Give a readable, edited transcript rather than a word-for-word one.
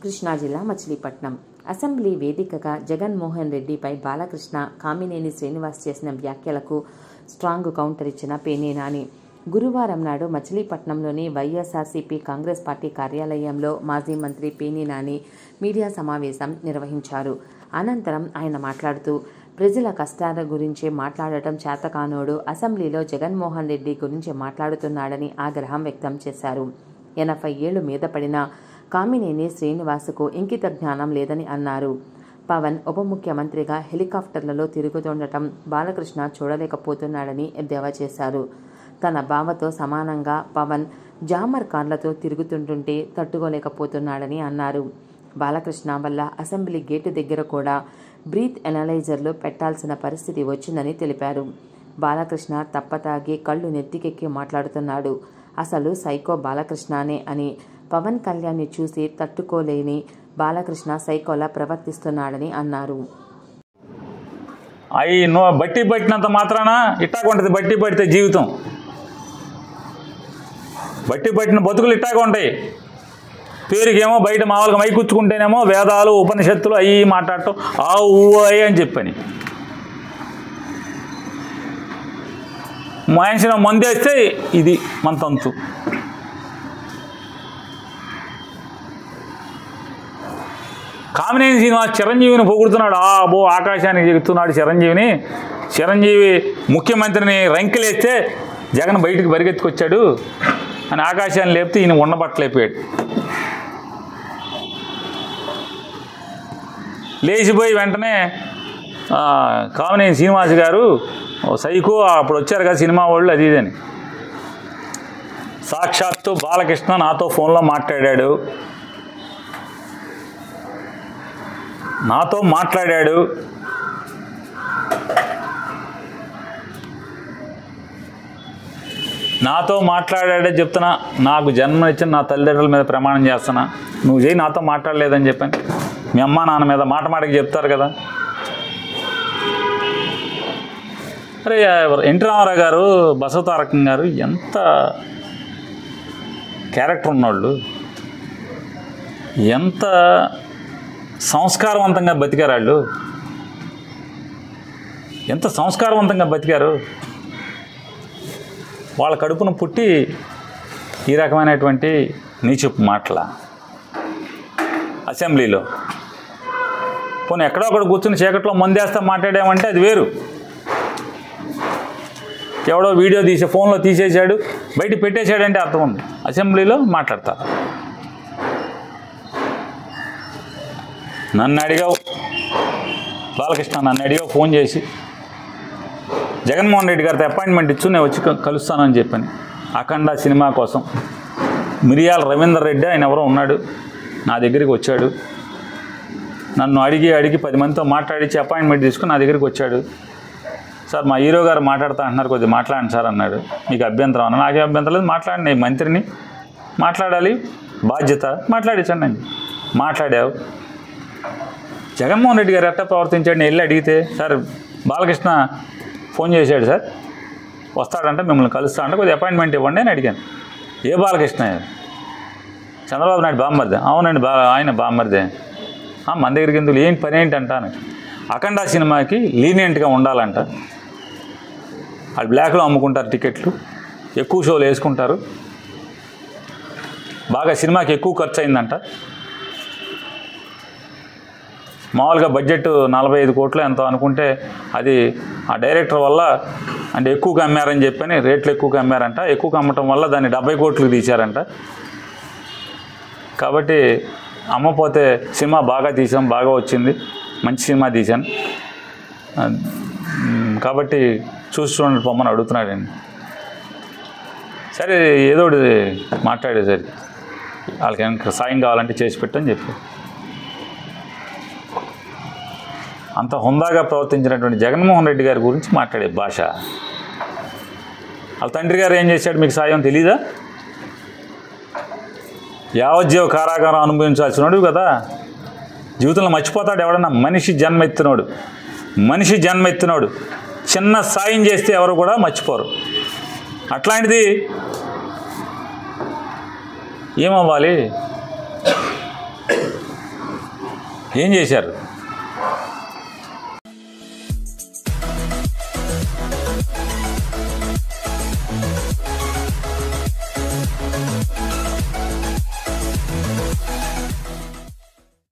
కృష్ణా జిల్లా మచిలీపట్నం అసెంబ్లీ వేదికగా జగన్మోహన్ రెడ్డిపై బాలకృష్ణ, కామినేని శ్రీనివాస్ చేసిన వ్యాఖ్యలకు స్ట్రాంగ్ కౌంటర్ ఇచ్చిన పేర్ని నాని గురువారం నాడు మచిలీపట్నంలోని వైఎస్ఆర్సీపీ కాంగ్రెస్ పార్టీ కార్యాలయంలో మాజీ మంత్రి పేర్ని నాని మీడియా సమావేశం నిర్వహించారు. అనంతరం ఆయన మాట్లాడుతూ, ప్రజల కష్టాల గురించి మాట్లాడటం చేతకానోడు అసెంబ్లీలో జగన్మోహన్ రెడ్డి గురించి మాట్లాడుతున్నాడని ఆగ్రహం వ్యక్తం చేశారు. 80 ఏళ్లు మీద పడిన కామినేని శ్రీనివాస్కు ఇంకిత జ్ఞానం లేదని అన్నారు. పవన్ ఉప ముఖ్యమంత్రిగా హెలికాప్టర్లలో తిరుగుతుండటం బాలకృష్ణ చూడలేకపోతున్నాడని ఎద్దేవా చేశారు. తన బావతో సమానంగా పవన్ జామర్ కార్లతో తిరుగుతుంటుంటే తట్టుకోలేకపోతున్నాడని అన్నారు. బాలకృష్ణ వల్ల అసెంబ్లీ గేటు దగ్గర కూడా బ్రీత్ ఎనలైజర్లు పెట్టాల్సిన పరిస్థితి వచ్చిందని తెలిపారు. బాలకృష్ణ తప్పతాగి కళ్ళు నెత్తికెక్కి మాట్లాడుతున్నాడు. అసలు సైకో బాలకృష్ణనే అని, పవన్ కళ్యాణ్ని చూసి తట్టుకోలేని బాలకృష్ణ సైకోలా ప్రవర్తిస్తున్నాడని అన్నారు. అవి నువ్వు బట్టి పట్టినంత మాత్రాన ఇట్టాగుంటుంది. బట్టి పడితే జీవితం, బట్టి పట్టిన బతుకులు ఇట్టాగా ఉంటాయి. పేరుకేమో బయట మామూలుగా మైకుచ్చుకుంటేనేమో వేదాలు ఉపనిషత్తులు అవి మాట్లాడటం ఆ ఊ అని చెప్పని, మనిషిని మందేస్తే ఇది మన తంతు. కామినేని శ్రీనివాస్ చిరంజీవిని పొగుడుతున్నాడు. ఆకాశానికి చెగుతున్నాడు చిరంజీవిని. చిరంజీవి ముఖ్యమంత్రిని రంకెలేస్తే జగన్ బయటికి పరిగెత్తుకొచ్చాడు అని ఆకాశాన్ని లేపితే ఈయన ఉండబట్టలేపాడు. లేచిపోయి వెంటనే కామినేని శ్రీనివాస్ గారు సైకో, అప్పుడు వచ్చారు కదా సినిమా వాళ్ళు అది ఇదని. సాక్షాత్తు బాలకృష్ణ నాతో ఫోన్లో మాట్లాడాడు. నాతో మాట్లాడాడే చెప్తున్నా. నాకు జన్మనిచ్చిన నా తల్లిదండ్రుల మీద ప్రమాణం చేస్తున్నా, నువ్వు చేయి నాతో మాట్లాడలేదని చెప్పాను. మీ అమ్మ నాన్న మీద మాటకి చెప్తారు కదా. అరే ఎన్టీ రామారావు గారు, బసవతారకం గారు ఎంత క్యారెక్టర్ ఉన్నవాళ్ళు, ఎంత సంస్కారవంతంగా బతికారు వాళ్ళు, ఎంత సంస్కారవంతంగా బతికారు. వాళ్ళ కడుపును పుట్టి ఈ రకమైనటువంటి నీచపు మాటల అసెంబ్లీలో. పోనీ ఎక్కడో ఒకటి కూర్చుని చీకట్లో మందేస్తా మాట్లాడామంటే అది వేరు. ఎవడో వీడియో తీసి ఫోన్లో తీసేశాడు, బయట పెట్టేశాడంటే అర్థం ఉంది. అసెంబ్లీలో మాట్లాడతారు. నన్ను అడిగావు బాలకృష్ణ, నన్ను అడిగావు ఫోన్ చేసి, జగన్మోహన్ రెడ్డి గారితో అపాయింట్మెంట్ ఇచ్చు నేను వచ్చి కలుస్తానని చెప్పని. అఖండ సినిమా కోసం మిరియాల రవీందర్ రెడ్డి ఆయన ఎవరో ఉన్నాడు, నా దగ్గరికి వచ్చాడు. నన్ను అడిగి 10 మందితో మాట్లాడించి అపాయింట్మెంట్ తీసుకుని నా దగ్గరికి వచ్చాడు. సార్ మా హీరో గారు మాట్లాడుతా అంటున్నారు, కొద్దిగా మాట్లాడండి సార్ అన్నాడు. మీకు అభ్యంతరం అన్నా? నాకే అభ్యంతరం లేదు, మాట్లాడండి. నేను మంత్రిని, మాట్లాడాలి, బాధ్యత, మాట్లాడించండి అని. మాట్లాడావు. జగన్మోహన్ రెడ్డి గారు ఎట్లా ప్రవర్తించాడు నేను వెళ్ళి అడిగితే, సార్ బాలకృష్ణ ఫోన్ చేశాడు సార్, వస్తాడంటే మిమ్మల్ని కలుస్తాడంటే కొద్దిగా అపాయింట్మెంట్ ఇవ్వండి అని అడిగాను. ఏ బాలకృష్ణ? చంద్రబాబు నాయుడు బామ్మర్దే. అవునండి, ఆయన బామ్మర్దే. మన దగ్గరికి ఎందుకు, ఏంటి పని ఏంటి అంటాను. అఖండ సినిమాకి లీనియంట్గా ఉండాలంట. వాళ్ళు బ్లాక్లో అమ్ముకుంటారు టికెట్లు, ఎక్కువ షోలు వేసుకుంటారు, బాగా సినిమాకి ఎక్కువ ఖర్చు అయిందంట. మామూలుగా బడ్జెట్ 45 కోట్లు ఎంతో అనుకుంటే అది ఆ డైరెక్టర్ వల్ల అంటే ఎక్కువగా అమ్మారని చెప్పని రేట్లు ఎక్కువగా అమ్మారంట. ఎక్కువగా అమ్మటం వల్ల దాన్ని 70 కోట్లకు తీశారంట. కాబట్టి అమ్మపోతే సినిమా బాగా తీసాం, బాగా వచ్చింది, మంచి సినిమా తీశాను కాబట్టి చూడండి పొమ్మని అడుగుతున్నాడండి. సరే ఏదో ఒకటి మాట్లాడేసరికి వాళ్ళకి ఏమైనా సాయం కావాలంటే చేసి పెట్టని చెప్పి. అంత హుందాగా ప్రవర్తించినటువంటి జగన్మోహన్ రెడ్డి గారి గురించి మాట్లాడే భాష. వాళ్ళ తండ్రి గారు ఏం చేశాడు మీకు సాయం తెలీదా? యావజ్జీవ కారాగారం అనుభవించాల్సినోడు కదా. జీవితంలో మర్చిపోతాడు ఎవడన్నా? మనిషి జన్మెత్తినోడు చిన్న సాయం చేస్తే ఎవరు కూడా మర్చిపోరు. అట్లాంటిది ఏమవ్వాలి? ఏం చేశారు?